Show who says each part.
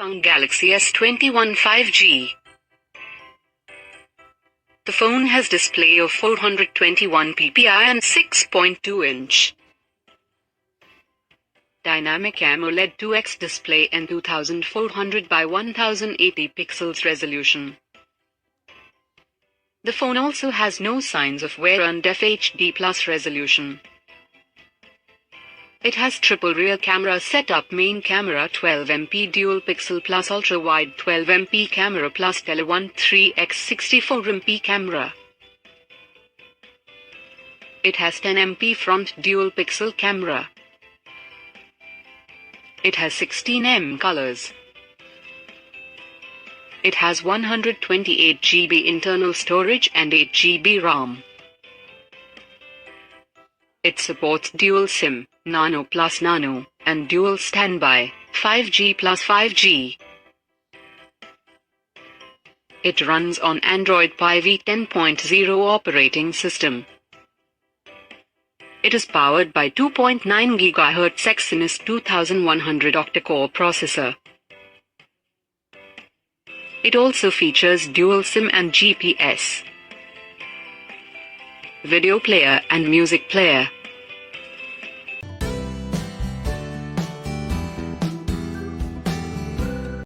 Speaker 1: found Galaxy S21 5G. The phone has display of 421 ppi and 6.2-inch dynamic AMOLED 2x display and 2400 by 1080 pixels resolution. The phone also has no signs of wear and FHD plus resolution. It has triple rear camera setup, main camera 12MP dual pixel plus ultra wide 12MP camera plus tele 13x 64MP camera. It has 10MP front dual pixel camera. It has 16M colors. It has 128GB internal storage and 8GB RAM. It supports dual SIM, Nano plus Nano, and dual standby, 5G plus 5G. It runs on Android Pie v10.0 operating system. It is powered by 2.9 GHz Exynos 2100 octa-core processor. It also features dual SIM and GPS, video player and music player.